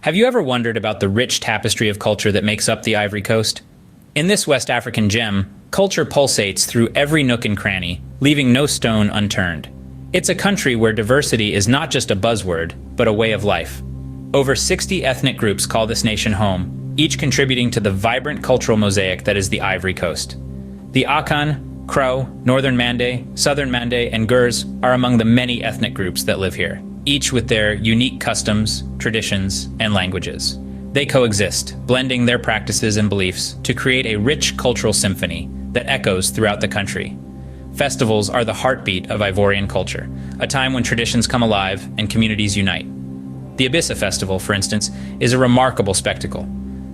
Have you ever wondered about the rich tapestry of culture that makes up the Ivory Coast? In this West African gem, culture pulsates through every nook and cranny, leaving no stone unturned. It's a country where diversity is not just a buzzword, but a way of life. Over 60 ethnic groups call this nation home, each contributing to the vibrant cultural mosaic that is the Ivory Coast. The Akan, Crow, Northern Mande, Southern Mande, and Gurs are among the many ethnic groups that live here, each with their unique customs, traditions, and languages. They coexist, blending their practices and beliefs to create a rich cultural symphony that echoes throughout the country. Festivals are the heartbeat of Ivorian culture, a time when traditions come alive and communities unite. The Odyssey Festival, for instance, is a remarkable spectacle.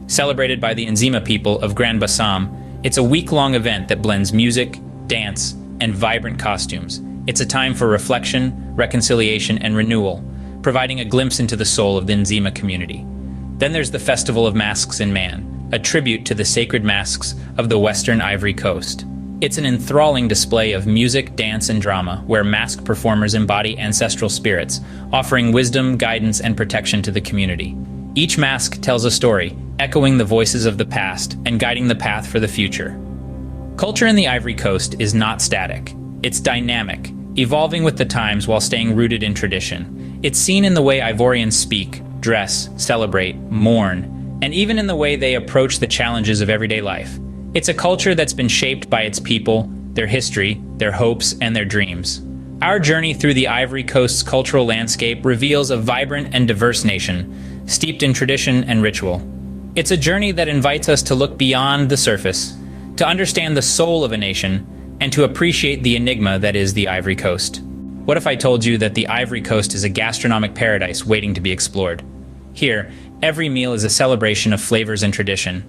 Celebrated by the Enigma people of Grand Bassam, it's a week-long event that blends music, dance, and vibrant costumes. It's a time for reflection, reconciliation, and renewal, providing a glimpse into the soul of the Enigma community. Then there's the Festival of Masks in Man, a tribute to the sacred masks of the Western Ivory Coast. It's an enthralling display of music, dance, and drama, where masked performers embody ancestral spirits, offering wisdom, guidance, and protection to the community. Each mask tells a story, echoing the voices of the past and guiding the path for the future. Culture in the Ivory Coast is not static. It's dynamic, evolving with the times while staying rooted in tradition. It's seen in the way Ivorians speak, dress, celebrate, mourn, and even in the way they approach the challenges of everyday life. It's a culture that's been shaped by its people, their history, their hopes, and their dreams. Our journey through the Ivory Coast's cultural landscape reveals a vibrant and diverse nation, steeped in tradition and ritual. It's a journey that invites us to look beyond the surface, to understand the soul of a nation, and to appreciate the enigma that is the Ivory Coast. What if I told you that the Ivory Coast is a gastronomic paradise waiting to be explored? Here, every meal is a celebration of flavors and tradition.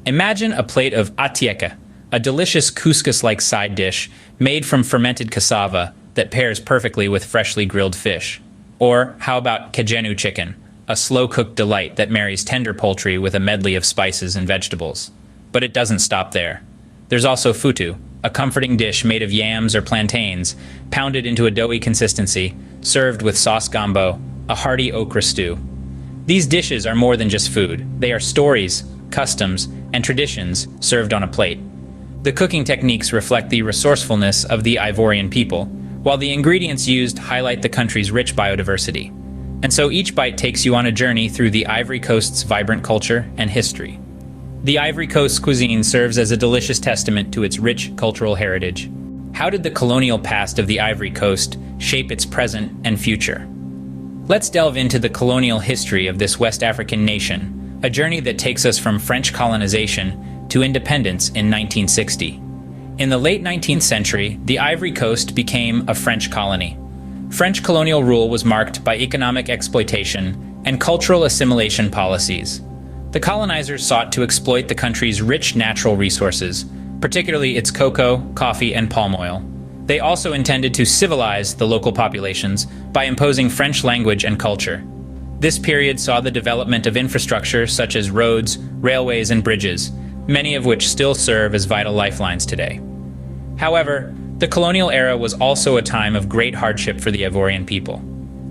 Imagine a plate of atieka, a delicious couscous-like side dish made from fermented cassava that pairs perfectly with freshly grilled fish. Or how about kejenu chicken, a slow-cooked delight that marries tender poultry with a medley of spices and vegetables. But it doesn't stop there. There's also futu, a comforting dish made of yams or plantains, pounded into a doughy consistency, served with sauce gombo, a hearty okra stew. These dishes are more than just food. They are stories, customs, and traditions served on a plate. The cooking techniques reflect the resourcefulness of the Ivorian people, while the ingredients used highlight the country's rich biodiversity. And so each bite takes you on a journey through the Ivory Coast's vibrant culture and history. The Ivory Coast cuisine serves as a delicious testament to its rich cultural heritage. How did the colonial past of the Ivory Coast shape its present and future? Let's delve into the colonial history of this West African nation, a journey that takes us from French colonization to independence in 1960. In the late 19th century, the Ivory Coast became a French colony. French colonial rule was marked by economic exploitation and cultural assimilation policies. The colonizers sought to exploit the country's rich natural resources, particularly its cocoa, coffee, and palm oil. They also intended to civilize the local populations by imposing French language and culture. This period saw the development of infrastructure such as roads, railways, and bridges, many of which still serve as vital lifelines today. However, the colonial era was also a time of great hardship for the Ivorian people.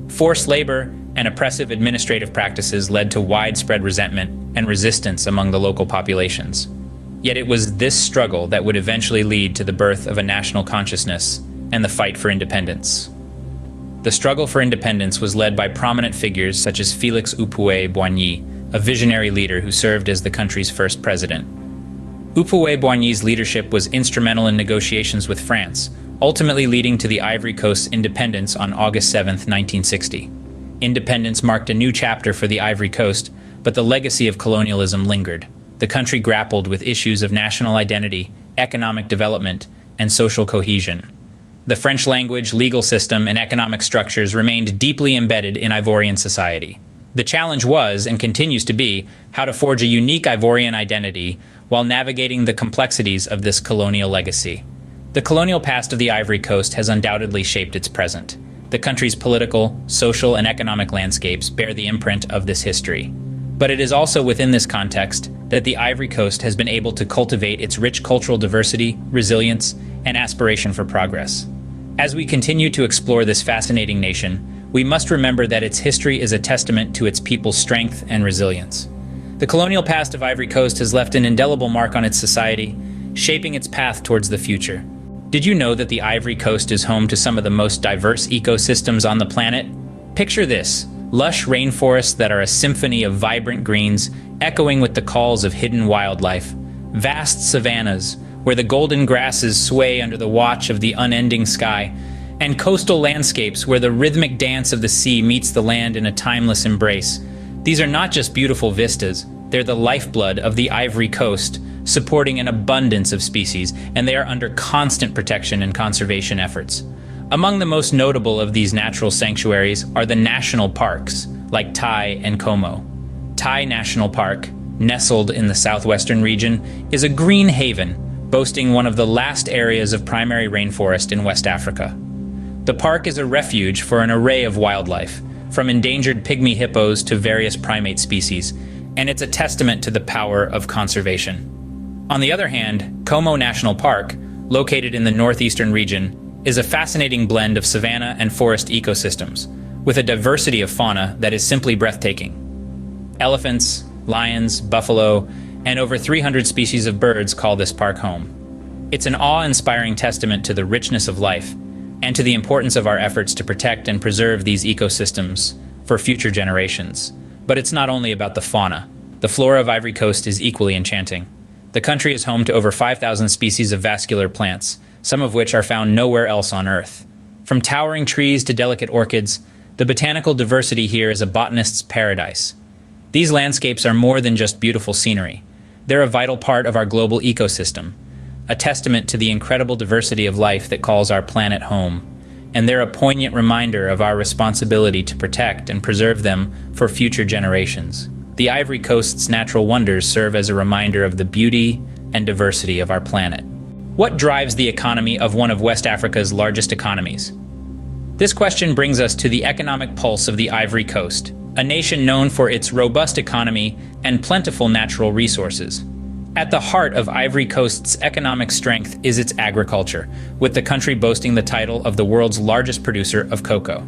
Forced labor and oppressive administrative practices led to widespread resentment and resistance among the local populations. Yet it was this struggle that would eventually lead to the birth of a national consciousness and the fight for independence. The struggle for independence was led by prominent figures such as Félix Houphouët-Boigny, a visionary leader who served as the country's first president. Houphouët-Boigny's leadership was instrumental in negotiations with France, ultimately leading to the Ivory Coast's independence on August 7, 1960. Independence marked a new chapter for the Ivory Coast, but the legacy of colonialism lingered. The country grappled with issues of national identity, economic development, and social cohesion. The French language, legal system, and economic structures remained deeply embedded in Ivorian society. The challenge was, and continues to be, how to forge a unique Ivorian identity while navigating the complexities of this colonial legacy. The colonial past of the Ivory Coast has undoubtedly shaped its present. The country's political, social, and economic landscapes bear the imprint of this history. But it is also within this context that the Ivory Coast has been able to cultivate its rich cultural diversity, resilience, and aspiration for progress. As we continue to explore this fascinating nation, we must remember that its history is a testament to its people's strength and resilience. The colonial past of Ivory Coast has left an indelible mark on its society, shaping its path towards the future. Did you know that the Ivory Coast is home to some of the most diverse ecosystems on the planet? Picture this: lush rainforests that are a symphony of vibrant greens, echoing with the calls of hidden wildlife. Vast savannas, where the golden grasses sway under the watch of the unending sky. And coastal landscapes where the rhythmic dance of the sea meets the land in a timeless embrace. These are not just beautiful vistas, they're the lifeblood of the Ivory Coast, supporting an abundance of species, and they are under constant protection and conservation efforts. Among the most notable of these natural sanctuaries are the national parks, like Tai and Como. Tai National Park, nestled in the southwestern region, is a green haven, boasting one of the last areas of primary rainforest in West Africa. The park is a refuge for an array of wildlife, from endangered pygmy hippos to various primate species, and it's a testament to the power of conservation. On the other hand, Como National Park, located in the northeastern region, is a fascinating blend of savanna and forest ecosystems, with a diversity of fauna that is simply breathtaking. Elephants, lions, buffalo, and over 300 species of birds call this park home. It's an awe-inspiring testament to the richness of life, and to the importance of our efforts to protect and preserve these ecosystems for future generations. But it's not only about the fauna. The flora of Ivory Coast is equally enchanting. The country is home to over 5,000 species of vascular plants, some of which are found nowhere else on Earth. From towering trees to delicate orchids, the botanical diversity here is a botanist's paradise. These landscapes are more than just beautiful scenery. They're a vital part of our global ecosystem, a testament to the incredible diversity of life that calls our planet home, and they're a poignant reminder of our responsibility to protect and preserve them for future generations. The Ivory Coast's natural wonders serve as a reminder of the beauty and diversity of our planet. What drives the economy of one of West Africa's largest economies? This question brings us to the economic pulse of the Ivory Coast, a nation known for its robust economy and plentiful natural resources. At the heart of Ivory Coast's economic strength is its agriculture, with the country boasting the title of the world's largest producer of cocoa.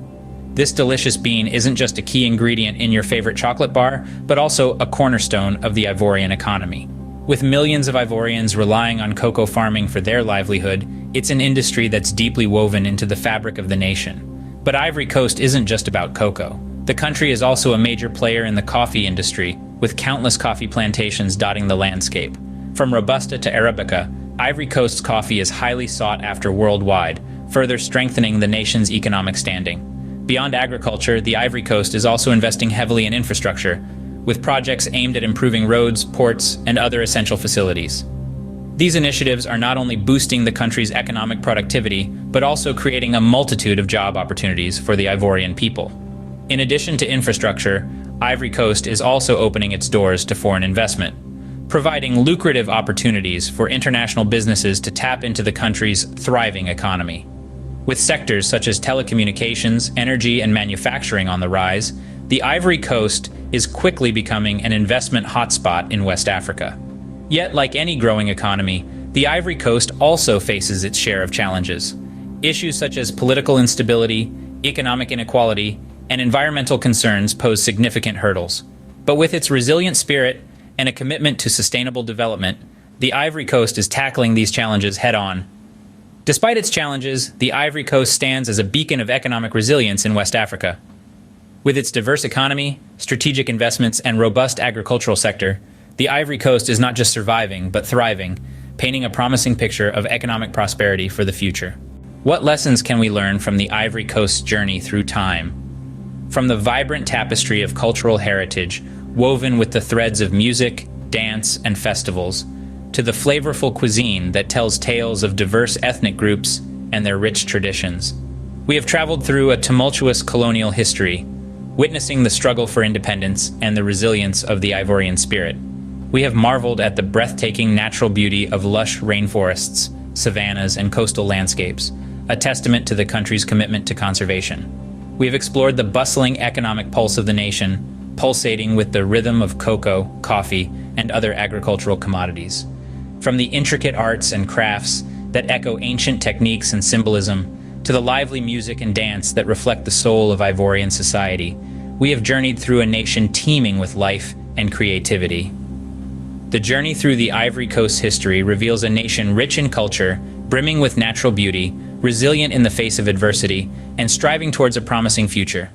This delicious bean isn't just a key ingredient in your favorite chocolate bar, but also a cornerstone of the Ivorian economy. With millions of Ivorians relying on cocoa farming for their livelihood, it's an industry that's deeply woven into the fabric of the nation. But Ivory Coast isn't just about cocoa. The country is also a major player in the coffee industry, with countless coffee plantations dotting the landscape. From Robusta to Arabica, Ivory Coast's coffee is highly sought after worldwide, further strengthening the nation's economic standing. Beyond agriculture, the Ivory Coast is also investing heavily in infrastructure, with projects aimed at improving roads, ports, and other essential facilities. These initiatives are not only boosting the country's economic productivity, but also creating a multitude of job opportunities for the Ivorian people. In addition to infrastructure, Ivory Coast is also opening its doors to foreign investment, providing lucrative opportunities for international businesses to tap into the country's thriving economy. With sectors such as telecommunications, energy, and manufacturing on the rise, the Ivory Coast is quickly becoming an investment hotspot in West Africa. Yet, like any growing economy, the Ivory Coast also faces its share of challenges. Issues such as political instability, economic inequality, and environmental concerns pose significant hurdles. But with its resilient spirit and a commitment to sustainable development, the Ivory Coast is tackling these challenges head-on. Despite its challenges, the Ivory Coast stands as a beacon of economic resilience in West Africa. With its diverse economy, strategic investments, and robust agricultural sector, the Ivory Coast is not just surviving, but thriving, painting a promising picture of economic prosperity for the future. What lessons can we learn from the Ivory Coast's journey through time? From the vibrant tapestry of cultural heritage, woven with the threads of music, dance, and festivals, to the flavorful cuisine that tells tales of diverse ethnic groups and their rich traditions. We have traveled through a tumultuous colonial history, witnessing the struggle for independence and the resilience of the Ivorian spirit. We have marveled at the breathtaking natural beauty of lush rainforests, savannas, and coastal landscapes, a testament to the country's commitment to conservation. We have explored the bustling economic pulse of the nation, pulsating with the rhythm of cocoa, coffee, and other agricultural commodities. From the intricate arts and crafts that echo ancient techniques and symbolism, to the lively music and dance that reflect the soul of Ivorian society, we have journeyed through a nation teeming with life and creativity. The journey through the Ivory Coast's history reveals a nation rich in culture, brimming with natural beauty, resilient in the face of adversity, and striving towards a promising future.